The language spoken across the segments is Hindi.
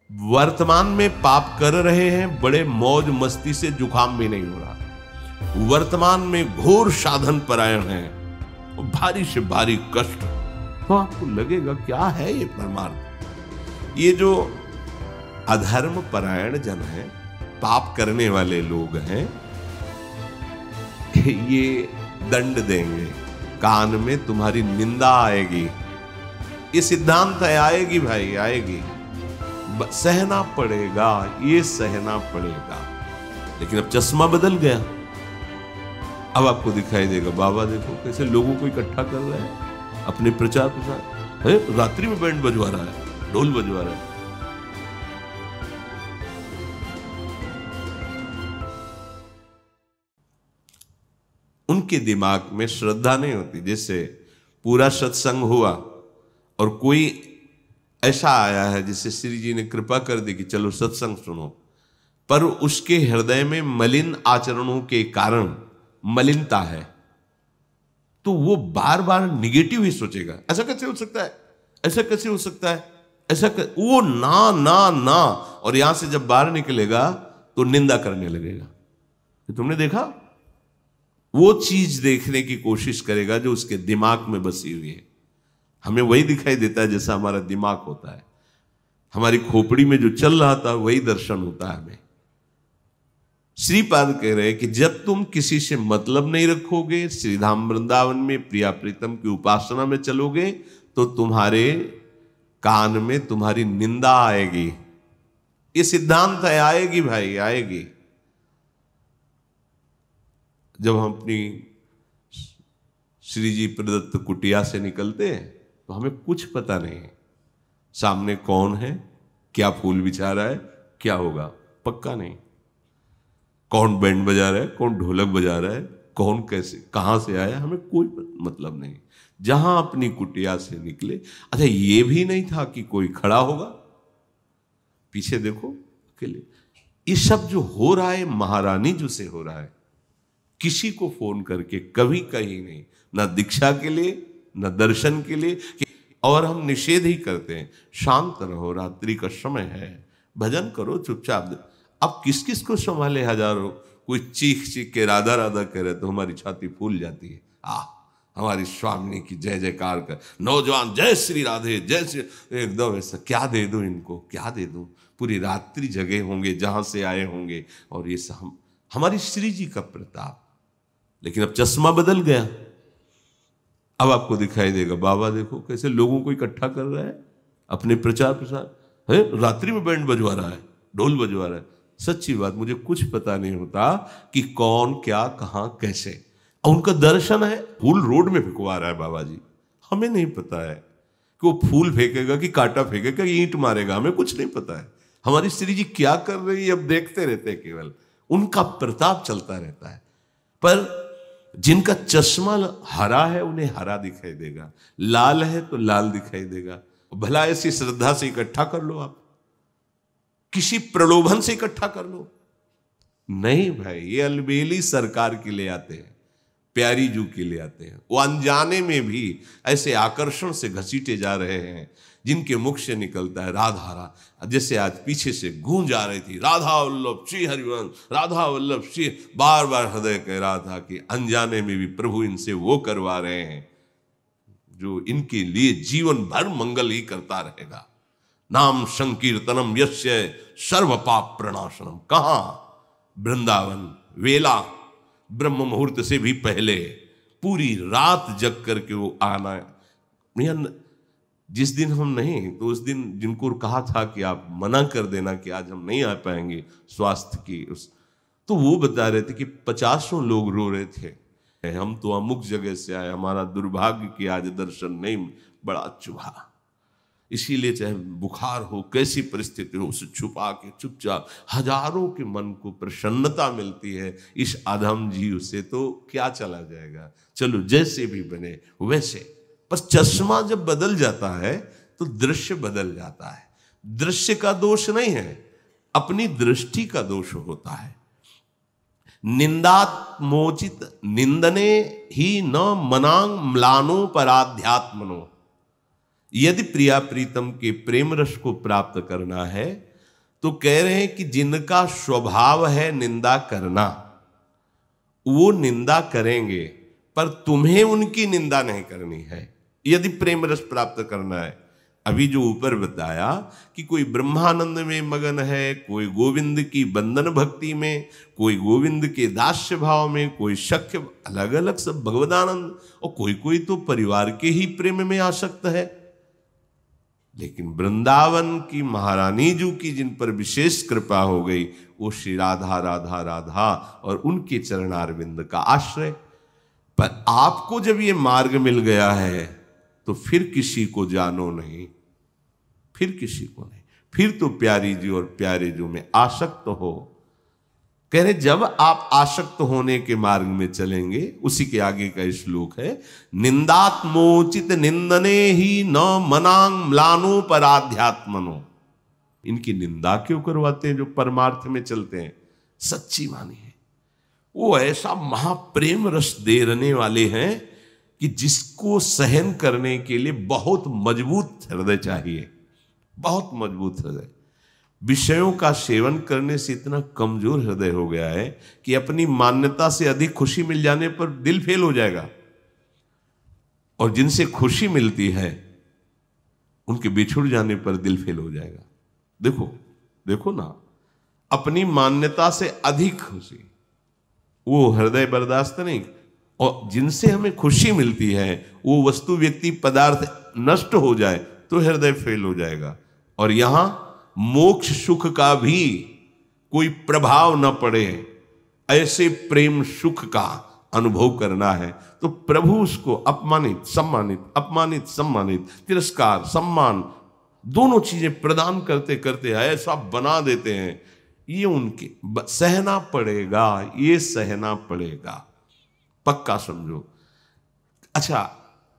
वर्तमान में पाप कर रहे हैं, बड़े मौज मस्ती से, जुकाम भी नहीं हो रहा। वर्तमान में घोर साधन परायण है, भारी से भारी कष्ट, तो आपको लगेगा क्या है ये परमार्थ। ये जो अधर्म परायण जन है, पाप करने वाले लोग हैं, ये दंड देंगे, कान में तुम्हारी निंदा आएगी। ये सिद्धांत है, आएगी भाई, आएगी, सहना पड़ेगा, ये सहना पड़ेगा। लेकिन अब चश्मा बदल गया, अब आपको दिखाई देगा बाबा देखो कैसे लोगों को इकट्ठा कर रहे हैं अपने प्रचार प्रसार है, रात्रि में बैंड बजवा रहा है, ढोल बजवा रहा है। उनके दिमाग में श्रद्धा नहीं होती। जैसे पूरा सत्संग हुआ और कोई ऐसा आया है जिससे श्री जी ने कृपा कर दी कि चलो सत्संग सुनो, पर उसके हृदय में मलिन आचरणों के कारण मलिनता है, तो वो बार बार निगेटिव ही सोचेगा। ऐसा कैसे हो सकता है, ऐसा कैसे हो सकता है, वो ना ना ना, और यहां से जब बाहर निकलेगा तो निंदा करने लगेगा। तुमने देखा, वो चीज देखने की कोशिश करेगा जो उसके दिमाग में बसी हुई है। हमें वही दिखाई देता है जैसा हमारा दिमाग होता है, हमारी खोपड़ी में जो चल रहा था वही दर्शन होता है हमें। श्रीपाद कह रहे हैं कि जब तुम किसी से मतलब नहीं रखोगे, श्रीधाम वृंदावन में प्रिया प्रीतम की उपासना में चलोगे, तो तुम्हारे कान में तुम्हारी निंदा आएगी। ये सिद्धांत है, आएगी भाई, आएगी। जब हम अपनी श्री जी प्रदत्त कुटिया से निकलते हैं तो हमें कुछ पता नहीं है सामने कौन है, क्या फूल बिछा रहा है, क्या होगा, पक्का नहीं। कौन बैंड बजा रहा है, कौन ढोलक बजा रहा है, कौन कैसे कहां से आया, हमें कोई मतलब नहीं। जहां अपनी कुटिया से निकले, अच्छा ये भी नहीं था कि कोई खड़ा होगा, पीछे देखो अकेले। ये सब जो हो रहा है महारानी जो से हो रहा है, किसी को फोन करके कभी कहीं नहीं, ना दीक्षा के लिए ना दर्शन के लिए, और हम निषेध ही करते हैं, शांत रहो, रात्रि का समय है, भजन करो चुपचाप। अब किस किस को संभाले हजारों, कोई चीख चीख के राधा राधा कह रहे तो हमारी छाती फूल जाती है। हमारी स्वामी की जय जयकार कर, नौजवान जय श्री राधे जय श्री, एकदम ऐसा क्या दे दूं इनको, क्या दे दूं, पूरी रात्रि जगे होंगे जहां से आए होंगे, और ये सब हमारी श्री जी का प्रताप। लेकिन अब चश्मा बदल गया, अब आपको दिखाई देगा बाबा देखो कैसे लोगों को इकट्ठा कर रहा है अपने प्रचार प्रसार है, रात्रि में बैंड बजवा रहा है, ढोल बजवा रहा है। सच्ची बात, मुझे कुछ पता नहीं होता कि कौन क्या कहां कैसे, और उनका दर्शन है फूल रोड में फेंकवा रहा है बाबा जी, हमें नहीं पता है कि वो फूल फेंकेगा कि कांटा फेंकेगा कि ईंट मारेगा, हमें कुछ नहीं पता है। हमारी श्री जी क्या कर रही है अब देखते रहते हैं, केवल उनका प्रताप चलता रहता है। पर जिनका चश्मा हरा है उन्हें हरा दिखाई देगा, लाल है तो लाल दिखाई देगा। भला ऐसी श्रद्धा से इकट्ठा कर लो, आप किसी प्रलोभन से इकट्ठा कर लो, नहीं भाई, ये अलबेली सरकार के लिए आते हैं, प्यारी जू के लिए आते हैं। वो अनजाने में भी ऐसे आकर्षण से घसीटे जा रहे हैं जिनके मुख से निकलता है राधा रा, जैसे आज पीछे से गूंज आ रही थी, राधा वल्लभ श्री हरिवंश, राधा वल्लभ श्री, बार बार हृदय कह रहा था कि अनजाने में भी प्रभु इनसे वो करवा रहे हैं जो इनके लिए जीवन भर मंगल ही करता रहेगा। नाम संकीर्तनम यस्य सर्व पाप प्रणाशनम। कहां? वृंदावन, वेला, ब्रह्म मुहूर्त से भी पहले पूरी रात जग करके वो आना। जिस दिन हम नहीं, तो उस दिन जिनको कहा था कि आप मना कर देना कि आज हम नहीं आ पाएंगे स्वास्थ्य की तो वो बता रहे थे कि 50 लोग रो रहे थे, हम तो अमुक जगह से आए, हमारा दुर्भाग्य कि आज दर्शन नहीं, बड़ा चुभा। इसीलिए चाहे बुखार हो, कैसी परिस्थिति हो, उसे छुपा के चुपचाप हजारों के मन को प्रसन्नता मिलती है। इस अधम जीव से तो क्या चला जाएगा, चलो जैसे भी बने वैसे। पर चश्मा जब बदल जाता है तो दृश्य बदल जाता है। दृश्य का दोष नहीं है, अपनी दृष्टि का दोष होता है। निंदात्मोचित निंदने ही न मनांग म्लानो पराध्यात्मनो। यदि प्रिया प्रीतम के प्रेम रस को प्राप्त करना है तो कह रहे हैं कि जिनका स्वभाव है निंदा करना, वो निंदा करेंगे, पर तुम्हें उनकी निंदा नहीं करनी है यदि प्रेम रस प्राप्त करना है। अभी जो ऊपर बताया कि कोई ब्रह्मानंद में मगन है, कोई गोविंद की बंधन भक्ति में, कोई गोविंद के दास्य भाव में, कोई शक्य, अलग अलग सब भगवदानंद, और कोई कोई तो परिवार के ही प्रेम में आसक्त है। लेकिन वृंदावन की महारानी जी की जिन पर विशेष कृपा हो गई, वो श्री राधा राधा राधा और उनके चरणारविंद का आश्रय। पर आपको जब ये मार्ग मिल गया है तो फिर किसी को जानो नहीं, फिर किसी को नहीं, फिर तो प्यारी जी और प्यारे जो में आसक्त हो। कह रहे जब आप आसक्त होने के मार्ग में चलेंगे, उसी के आगे का श्लोक है, निंदात्मोचित निंदने ही न मनांग म्लानो पराध्यात्मनो। इनकी निंदा क्यों करवाते हैं जो परमार्थ में चलते हैं, सच्ची मानी है। वो ऐसा महाप्रेम रस देने वाले हैं कि जिसको सहन करने के लिए बहुत मजबूत हृदय चाहिए, बहुत मजबूत हृदय। विषयों का सेवन करने से इतना कमजोर हृदय हो गया है कि अपनी मान्यता से अधिक खुशी मिल जाने पर दिल फेल हो जाएगा, और जिनसे खुशी मिलती है उनके बिछुड़ जाने पर दिल फेल हो जाएगा। देखो देखो ना, अपनी मान्यता से अधिक खुशी, वो हृदय बर्दाश्त नहीं। और जिनसे हमें खुशी मिलती है वो वस्तु व्यक्ति पदार्थ नष्ट हो जाए तो हृदय फेल हो जाएगा। और यहां मोक्ष सुख का भी कोई प्रभाव न पड़े, ऐसे प्रेम सुख का अनुभव करना है तो प्रभु उसको अपमानित सम्मानित, अपमानित सम्मानित, तिरस्कार सम्मान, दोनों चीजें प्रदान करते करते ऐसा बना देते हैं। ये उनके सहना पड़ेगा, ये सहना पड़ेगा, पक्का समझो। अच्छा,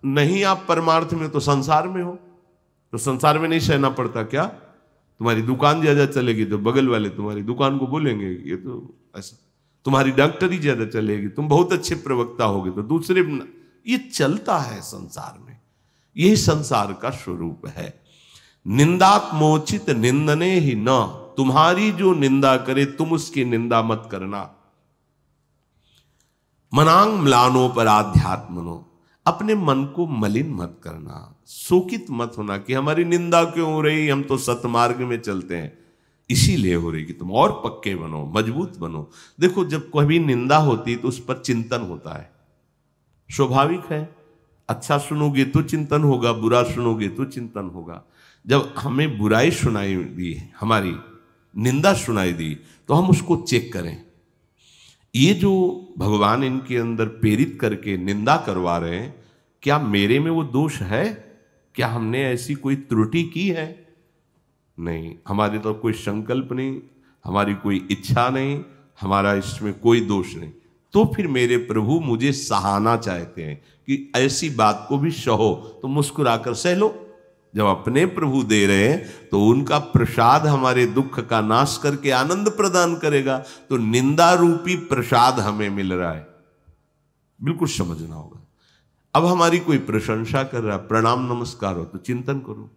नहीं आप परमार्थ में तो संसार में हो, तो संसार में नहीं सहना पड़ता क्या? तुम्हारी दुकान ज्यादा चलेगी तो बगल वाले तुम्हारी दुकान को बोलेंगे ये तो ऐसा, तुम्हारी डॉक्टरी ज्यादा चलेगी, तुम बहुत अच्छे प्रवक्ता होगे तो दूसरे, ये चलता है संसार में, यही संसार का स्वरूप है। निंदात्मोचित निंदने ही न, तुम्हारी जो निंदा करे तुम उसकी निंदा मत करना। मनांग म्लानो पर आध्यात्मनो, अपने मन को मलिन मत करना, शोकित मत होना कि हमारी निंदा क्यों हो रही, हम तो सतमार्ग में चलते हैं, इसीलिए हो रही कि तुम और पक्के बनो, मजबूत बनो। देखो जब कभी निंदा होती तो उस पर चिंतन होता है, स्वाभाविक है। अच्छा सुनोगे तो चिंतन होगा, बुरा सुनोगे तो चिंतन होगा। जब हमें बुराई सुनाई दी, हमारी निंदा सुनाई दी, तो हम उसको चेक करें, ये जो भगवान इनके अंदर प्रेरित करके निंदा करवा रहे हैं, क्या मेरे में वो दोष है? क्या हमने ऐसी कोई त्रुटि की है? नहीं, हमारी तो कोई संकल्प नहीं, हमारी कोई इच्छा नहीं, हमारा इसमें कोई दोष नहीं। तो फिर मेरे प्रभु मुझे सहाना चाहते हैं कि ऐसी बात को भी सहो, तो मुस्कुराकर सह लो। जब अपने प्रभु दे रहे हैं तो उनका प्रसाद हमारे दुख का नाश करके आनंद प्रदान करेगा। तो निंदा रूपी प्रसाद हमें मिल रहा है, बिल्कुल समझना होगा। अब हमारी कोई प्रशंसा कर रहा, प्रणाम नमस्कार हो, तो चिंतन करो,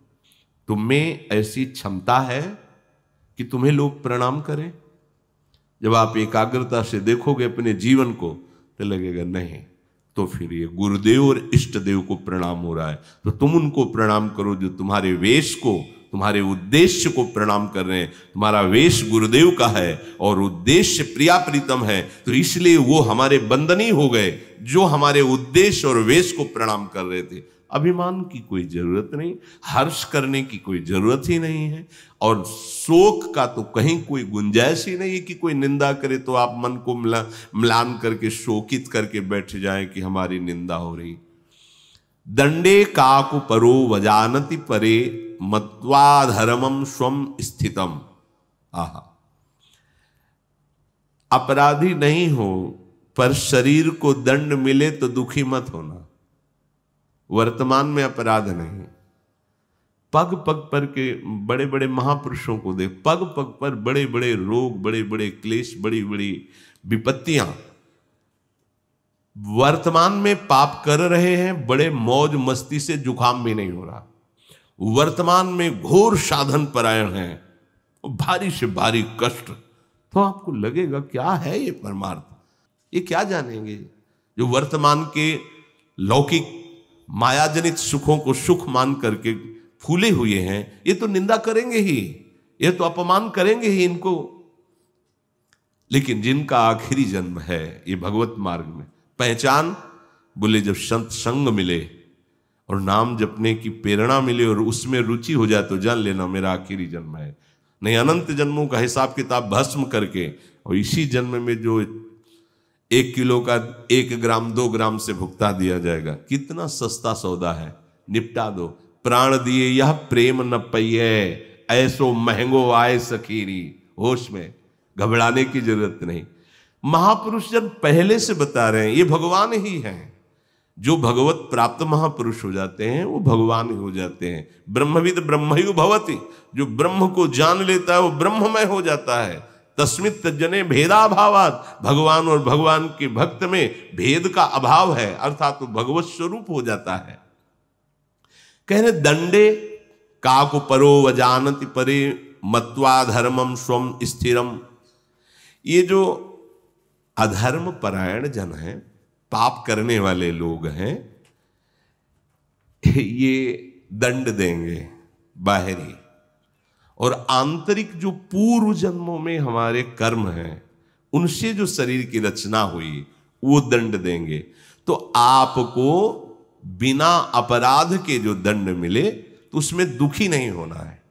तुम्हें ऐसी क्षमता है कि तुम्हें लोग प्रणाम करें? जब आप एकाग्रता से देखोगे अपने जीवन को तो लगेगा नहीं, तो फिर ये गुरुदेव और इष्ट देव को प्रणाम हो रहा है, तो तुम उनको प्रणाम करो जो तुम्हारे वेश को, तुम्हारे उद्देश्य को प्रणाम कर रहे हैं। तुम्हारा वेश गुरुदेव का है और उद्देश्य प्रिया प्रीतम है, तो इसलिए वो हमारे बंदनी हो गए जो हमारे उद्देश्य और वेश को प्रणाम कर रहे थे। अभिमान की कोई जरूरत नहीं, हर्ष करने की कोई जरूरत ही नहीं है, और शोक का तो कहीं कोई गुंजाइश ही नहीं है कि कोई निंदा करे तो आप मन को म्लान करके शोकित करके बैठ जाएं कि हमारी निंदा हो रही। दंडे काकु परो वजानति परे मत्वाधर्मम स्वम स्थितम। आहा, अपराधी नहीं हो पर शरीर को दंड मिले तो दुखी मत होना। वर्तमान में अपराध नहीं, पग पग पर के बड़े बड़े महापुरुषों को देख, पग पग पर बड़े बड़े रोग, बड़े बड़े क्लेश, बड़ी बड़ी विपत्तियां। वर्तमान में पाप कर रहे हैं, बड़े मौज मस्ती से जुकाम भी नहीं हो रहा। वर्तमान में घोर साधन परायण हैं, भारी से भारी कष्ट, तो आपको लगेगा क्या है ये परमार्थ, ये क्या जानेंगे। जो वर्तमान के लौकिक मायाजनित सुखों को सुख मान करके फूले हुए हैं, ये तो निंदा करेंगे ही, ये तो अपमान करेंगे ही इनको। लेकिन जिनका आखिरी जन्म है ये भगवत मार्ग में, पहचान बोले जब संत संग मिले और नाम जपने की प्रेरणा मिले और उसमें रुचि हो जाए तो जान लेना मेरा आखिरी जन्म है। नहीं अनंत जन्मों का हिसाब किताब भस्म करके और इसी जन्म में जो 1 किलो का 1 ग्राम 2 ग्राम से भुगता दिया जाएगा, कितना सस्ता सौदा है, निपटा दो। प्राण दिए यह प्रेम न पइए, ऐसो महंगो आए सखीरी। होश में, घबराने की जरूरत नहीं। महापुरुष जन पहले से बता रहे हैं ये भगवान ही हैं। जो भगवत प्राप्त महापुरुष हो जाते हैं वो भगवान ही हो जाते हैं। ब्रह्मविद ब्रह्मयु भवति, जो ब्रह्म को जान लेता है वो ब्रह्ममय हो जाता है। तस्मित जने भेदाभावात, भगवान और भगवान के भक्त में भेद का अभाव है, अर्थात वो भगवत स्वरूप हो जाता है। कह रहे दंडे काकु परो वजानति परे मत्वा धर्मम स्वम स्थिरम। ये जो अधर्म परायण जन हैं, पाप करने वाले लोग हैं, ये दंड देंगे बाहरी, और आंतरिक जो पूर्व जन्मों में हमारे कर्म हैं उनसे जो शरीर की रचना हुई वो दंड देंगे। तो आपको बिना अपराध के जो दंड मिले तो उसमें दुखी नहीं होना है,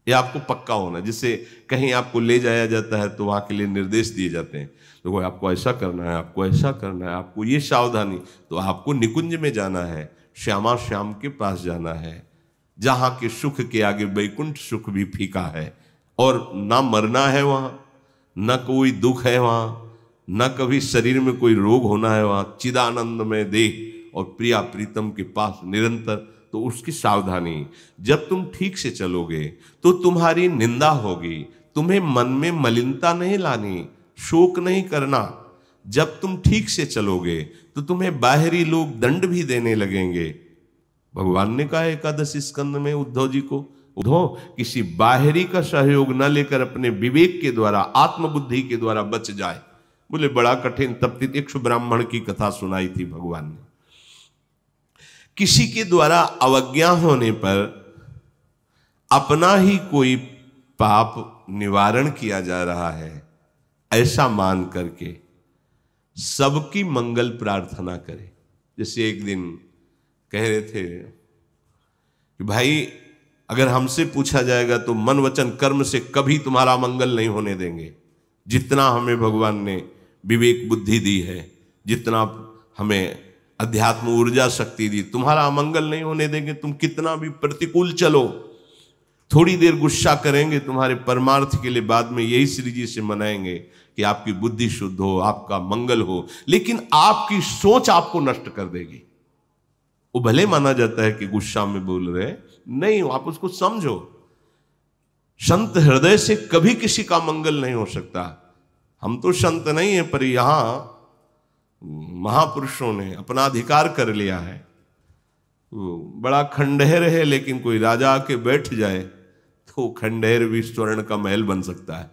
ये आपको पक्का होना है। जिससे कहीं आपको ले जाया जाता है तो वहां के लिए निर्देश दिए जाते हैं, तो आपको ऐसा करना है, आपको ऐसा करना है, आपको ये सावधानी, तो आपको निकुंज में जाना है, श्यामा श्याम के पास जाना है, जहां के सुख के आगे वैकुंठ सुख भी फीका है, और ना मरना है वहां, न कोई दुख है वहां, न कभी शरीर में कोई रोग होना है वहां, चिदानंद में देह और प्रिया प्रीतम के पास निरंतर। तो उसकी सावधानी, जब तुम ठीक से चलोगे तो तुम्हारी निंदा होगी, तुम्हें मन में मलिनता नहीं लानी, शोक नहीं करना। जब तुम ठीक से चलोगे तो तुम्हें बाहरी लोग दंड भी देने लगेंगे। भगवान ने कहा एकादश स्कंद में उद्धव जी को, उद्धव किसी बाहरी का सहयोग न लेकर अपने विवेक के द्वारा, आत्मबुद्धि के द्वारा बच जाए। बोले बड़ा कठिन, तब तक एक ब्राह्मण की कथा सुनाई थी भगवान ने। किसी के द्वारा अवज्ञा होने पर अपना ही कोई पाप निवारण किया जा रहा है ऐसा मान करके सबकी मंगल प्रार्थना करे। जैसे एक दिन कह रहे थे कि भाई अगर हमसे पूछा जाएगा तो मन वचन कर्म से कभी तुम्हारा मंगल नहीं होने देंगे। जितना हमें भगवान ने विवेक बुद्धि दी है, जितना हमें अध्यात्म ऊर्जा शक्ति दी, तुम्हारा अमंगल नहीं होने देंगे। तुम कितना भी प्रतिकूल चलो, थोड़ी देर गुस्सा करेंगे तुम्हारे परमार्थ के लिए, बाद में यही श्री जी से मनाएंगे कि आपकी बुद्धि शुद्ध हो, आपका मंगल हो, लेकिन आपकी सोच आपको नष्ट कर देगी। वो भले माना जाता है कि गुस्सा में बोल रहे, नहीं, आप उसको समझो। संत हृदय से कभी किसी का मंगल नहीं हो सकता। हम तो संत नहीं है, पर यहां महापुरुषों ने अपना अधिकार कर लिया है। बड़ा खंडहर है, लेकिन कोई राजा आके बैठ जाए तो खंडहर भी स्वर्ण का महल बन सकता है।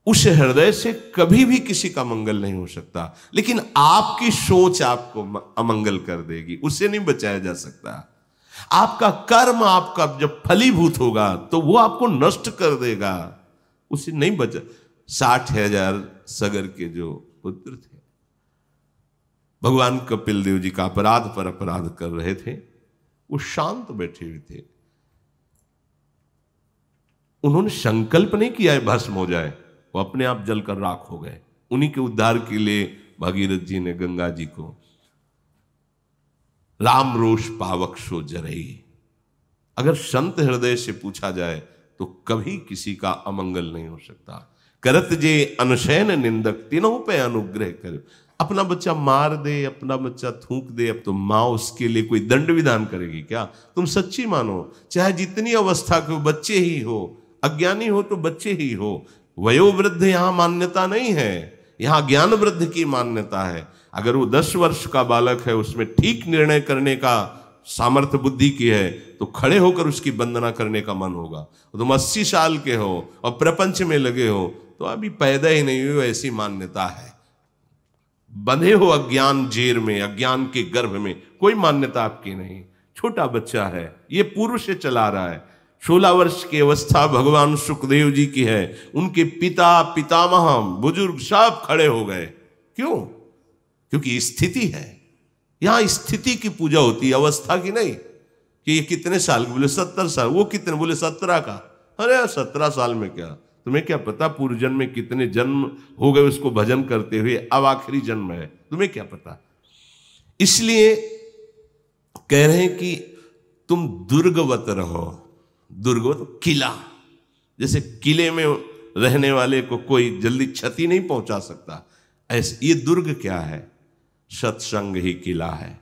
उस हृदय से कभी भी किसी का मंगल नहीं हो सकता, लेकिन आपकी सोच आपको अमंगल कर देगी, उससे नहीं बचाया जा सकता। आपका कर्म आपका जब फलीभूत होगा तो वो आपको नष्ट कर देगा, उससे नहीं बचा। 60,000 सगर के जो पुत्र थे, भगवान कपिल देव जी का अपराध पर अपराध कर रहे थे, वो शांत बैठे हुए थे। उन्होंने संकल्प नहीं किया है भस्म हो जाए, वो अपने आप जलकर राख हो गए। उन्हीं के उद्धार के लिए भागीरथ जी ने गंगा जी को राम रोष पावक सो जरई। अगर संत हृदय से पूछा जाए तो कभी किसी का अमंगल नहीं हो सकता। करत जे अनुशयन निंदक तीनों पे अनुग्रह कर। अपना बच्चा मार दे, अपना बच्चा थूक दे, अब तो माँ उसके लिए कोई दंड विधान करेगी क्या? तुम सच्ची मानो, चाहे जितनी अवस्था के हो, बच्चे ही हो, अज्ञानी हो तो बच्चे ही हो। वयोवृद्ध यहां मान्यता नहीं है, यहां ज्ञान वृद्ध की मान्यता है। अगर वो 10 वर्ष का बालक है, उसमें ठीक निर्णय करने का सामर्थ्य बुद्धि की है तो खड़े होकर उसकी वंदना करने का मन होगा। तुम 80 साल के हो और प्रपंच में लगे हो तो अभी पैदा ही नहीं हुए, ऐसी मान्यता है। बंधे हो अज्ञान जेर में, अज्ञान के गर्भ में, कोई मान्यता आपकी नहीं। छोटा बच्चा है, ये पूर्व से चला रहा है। 16 वर्ष की अवस्था भगवान सुखदेव जी की है। उनके पिता पितामह बुजुर्ग सब खड़े हो गए। क्यों? क्योंकि स्थिति है। यहां स्थिति की पूजा होती है, अवस्था की नहीं। कि ये कितने साल के? बोले 70 साल। वो कितने? बोले 17 का। अरे 17 साल में क्या, तुम्हें क्या पता पूर्व जन्म में कितने जन्म हो गए उसको भजन करते हुए, अब आखिरी जन्म है, तुम्हें क्या पता। इसलिए कह रहे हैं कि तुम दुर्गवत रहो। दुर्गवत किला, जैसे किले में रहने वाले को कोई जल्दी क्षति नहीं पहुंचा सकता, ऐसे ये दुर्ग क्या है? सत्संग ही किला है।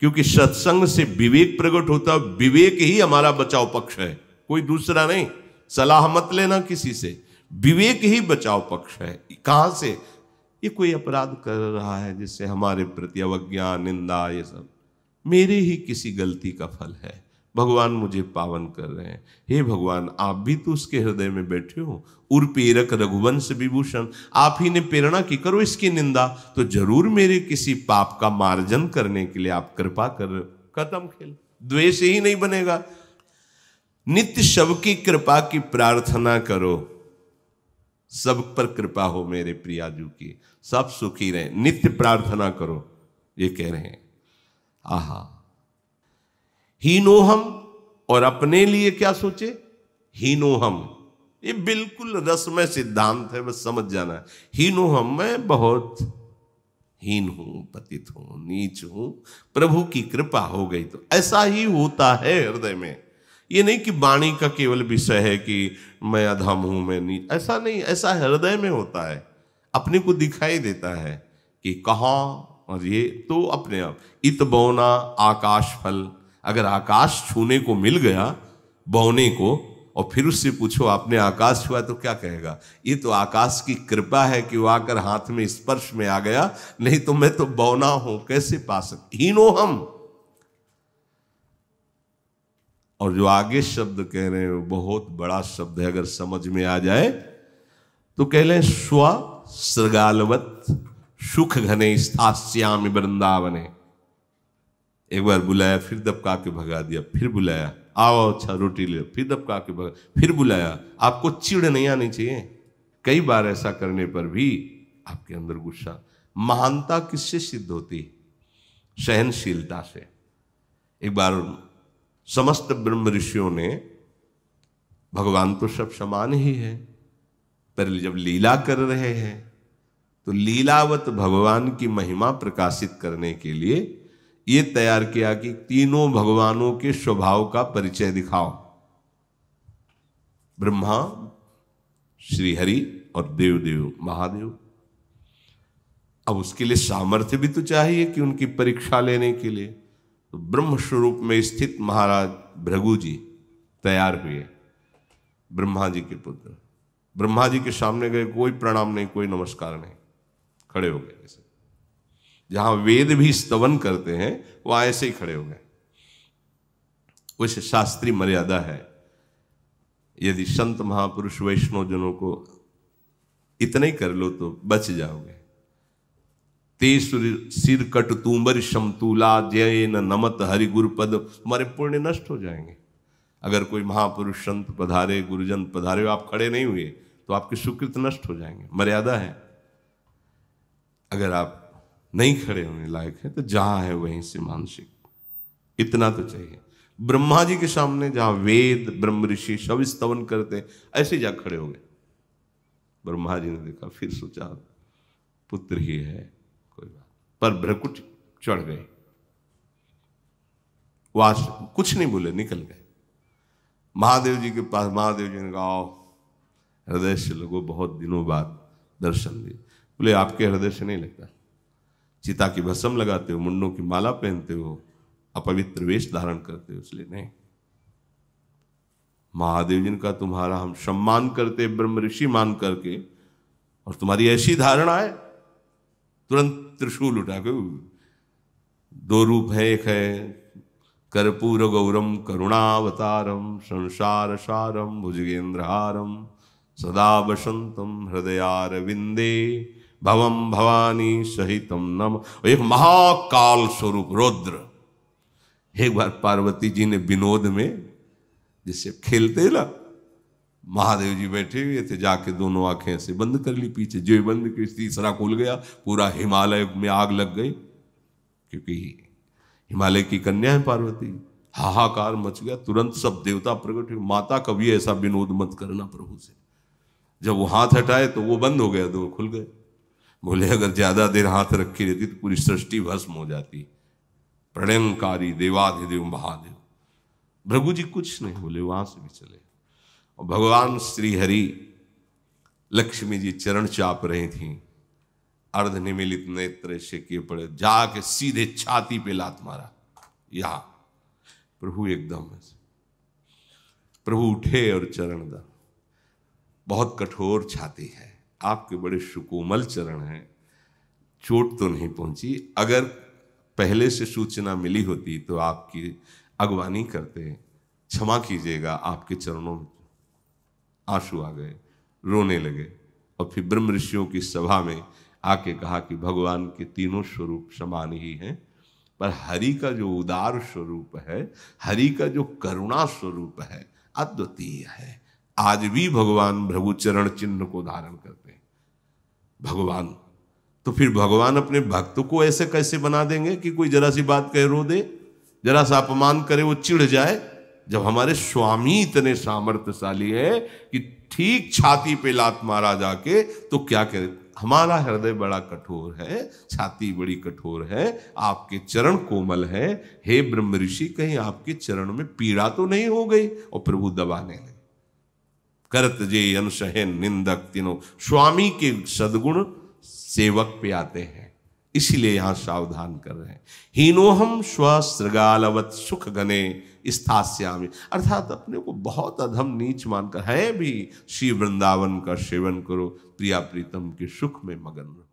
क्योंकि सत्संग से विवेक प्रकट होता है। विवेक ही हमारा बचाव पक्ष है, कोई दूसरा नहीं। सलाह मत लेना किसी से, विवेक ही बचाव पक्ष है। कहां से? ये कोई अपराध कर रहा है जिससे हमारे प्रति अवज्ञा, निंदा, ये सब मेरे ही किसी गलती का फल है। भगवान मुझे पावन कर रहे हैं। हे भगवान, आप भी तो उसके हृदय में बैठे हो। उर्पेरक रघुवंश विभूषण, आप ही ने प्रेरणा की, करो इसकी निंदा तो जरूर मेरे किसी पाप का मार्जन करने के लिए आप कृपा कर। खत्म खेल, द्वेष ही नहीं बनेगा। नित्य सबकी कृपा की प्रार्थना करो। सब पर कृपा हो मेरे प्रियाजू की, सब सुखी रहे, नित्य प्रार्थना करो, ये कह रहे हैं। आहा, हीनोहम, और अपने लिए क्या सोचे? हीनोहम, ये बिल्कुल रसमय सिद्धांत है, बस समझ जाना है। हीनोहम, मैं बहुत हीन हूं, पतित हूं, नीच हूं, प्रभु की कृपा हो गई तो। ऐसा ही होता है हृदय में। ये नहीं कि वाणी का केवल विषय है कि मैं अधम हूं, मैं नीच, ऐसा नहीं। ऐसा हृदय में होता है, अपने को दिखाई देता है कि कहाँ, और ये तो अपने आप। इत बौना आकाश फल, अगर आकाश छूने को मिल गया बौने को, और फिर उससे पूछो आपने आकाश छुआ तो क्या कहेगा? ये तो आकाश की कृपा है कि वो आकर हाथ में स्पर्श में आ गया, नहीं तो मैं तो बौना हूं, कैसे पा सकते? हीनो हम। और जो आगे शब्द कह रहे हैं वो बहुत बड़ा शब्द है, अगर समझ में आ जाए तो कह लें, स्व सृगालवत सुख घने स्थास्यामि वृंदावने। एक बार बुलाया, फिर दबका के भगा दिया, फिर बुलाया, आओ अच्छा रोटी ले, फिर दबका के भगा, फिर बुलाया। आपको चिढ़ नहीं आनी चाहिए। कई बार ऐसा करने पर भी आपके अंदर गुस्सा। महानता किससे सिद्ध होती? सहनशीलता से। एक बार समस्त ब्रह्म ऋषियों ने, भगवान तो सब समान ही है, पर जब लीला कर रहे हैं तो लीलावत भगवान की महिमा प्रकाशित करने के लिए ये तैयार किया कि तीनों भगवानों के स्वभाव का परिचय दिखाओ। ब्रह्मा, श्री हरि और देवदेव महादेव। अब उसके लिए सामर्थ्य भी तो चाहिए कि उनकी परीक्षा लेने के लिए। तो ब्रह्म स्वरूप में स्थित महाराज भृगु जी तैयार हुए, ब्रह्मा जी के पुत्र। ब्रह्मा जी के सामने गए, कोई प्रणाम नहीं, कोई नमस्कार नहीं, खड़े हो गए। ऐसे जहां वेद भी स्तवन करते हैं वहां ऐसे ही खड़े हो गए। वैसे शास्त्रीय मर्यादा है, यदि संत महापुरुष वैष्णव जनों को इतना ही कर लो तो बच जाओगे। ते सिर कट तूंबर समतूला जय न नमत हरि गुरुपद, तुम्हारे पुण्य नष्ट हो जाएंगे। अगर कोई महापुरुष संत पधारे, गुरुजन पधारे, आप खड़े नहीं हुए तो आपके सुकृत नष्ट हो जाएंगे। मर्यादा है। अगर आप नहीं खड़े होने लायक है तो जहां है वहीं से मानसिक, इतना तो चाहिए। ब्रह्मा जी के सामने जहां वेद ब्रह्म ऋषि सब स्तवन करते, ऐसे जा खड़े हो गए। ब्रह्मा जी ने देखा, फिर सोचा पुत्र ही है, कोई बात, पर भ्रकुट चढ़ गए। वो कुछ नहीं बोले, निकल गए महादेव जी के पास। महादेव जी ने कहा, आओ हृदय से लगो, बहुत दिनों बाद दर्शन दिए। बोले आपके हृदय से नहीं लगता, चिता की भस्म लगाते हो, मुंडों की माला पहनते हो, अपवित्र वेश धारण करते हो, इसलिए नहीं। महादेव जी का तुम्हारा हम सम्मान करते ब्रह्म ऋषि मान करके, और तुम्हारी ऐसी धारणा है। तुरंत त्रिशूल उठा के, दो रूप है, एक है कर्पूर गौरम करुणावतारम संसार सारम भुजगेंद्रहारम सदा वसंतम हृदयारविंदे भवम भवानी सहितम नम। एक महाकाल स्वरूप रुद्र। एक बार पार्वती जी ने विनोद में जिससे खेलते ना, महादेव जी बैठे हुए थे, जाके दोनों आंखें ऐसे बंद कर ली, पीछे जो बंद की तीसरा खुल गया, पूरा हिमालय में आग लग गई, क्योंकि हिमालय की कन्या है पार्वती। हाहाकार मच गया, तुरंत सब देवता प्रकट हुए। माता कभी ऐसा विनोद मत करना प्रभु से। जब वो हाथ हटाए तो वो बंद हो गया, दो खुल गए। बोले अगर ज्यादा देर हाथ रखी रहती तो पूरी सृष्टि भस्म हो जाती। प्रणयनकारी देवाधिदेव महादेव। भृगु जी कुछ नहीं बोले, वहां से भी चले। और भगवान श्री हरि लक्ष्मी जी चरण चाप रही थी, अर्ध निमिलित नेत्र से किए पड़े, जाके सीधे छाती पे लात मारा। यहां प्रभु एकदम प्रभु उठे और चरण दा। बहुत कठोर छाती है, आपके बड़े सुकोमल चरण हैं, चोट तो नहीं पहुंची। अगर पहले से सूचना मिली होती तो आपकी अगवानी करते। क्षमा कीजिएगा, आपके चरणों में आंसू आ गए, रोने लगे। और फिर ब्रह्म ऋषियों की सभा में आके कहा कि भगवान के तीनों स्वरूप समान ही हैं, पर हरि का जो उदार स्वरूप है, हरि का जो करुणा स्वरूप है, अद्वितीय है। आज भी भगवान भृगु चरण चिन्ह को धारण करते हैं। भगवान तो फिर भगवान अपने भक्त को ऐसे कैसे बना देंगे कि कोई जरा सी बात कहे रो दे, जरा सा अपमान करे वो चिढ़ जाए। जब हमारे स्वामी इतने सामर्थ्यशाली है कि ठीक छाती पे लात मारा जाके, तो क्या करे। हमारा हृदय बड़ा कठोर है, छाती बड़ी कठोर है, आपके चरण कोमल है। हे ब्रह्म ऋषि, कहीं आपके चरण में पीड़ा तो नहीं हो गई। और प्रभु दबाने लगे। करत जे अनसहन निंदक तीनों, स्वामी के सद्गुण सेवक पे आते हैं, इसीलिए यहां सावधान कर रहे हैं। हीनोहम स्वसृगालवत सुख गने स्थास्यामि, अर्थात अपने को बहुत अधम नीच मानकर है भी श्री वृंदावन का सेवन करो, प्रिया प्रीतम के सुख में मगन रहो।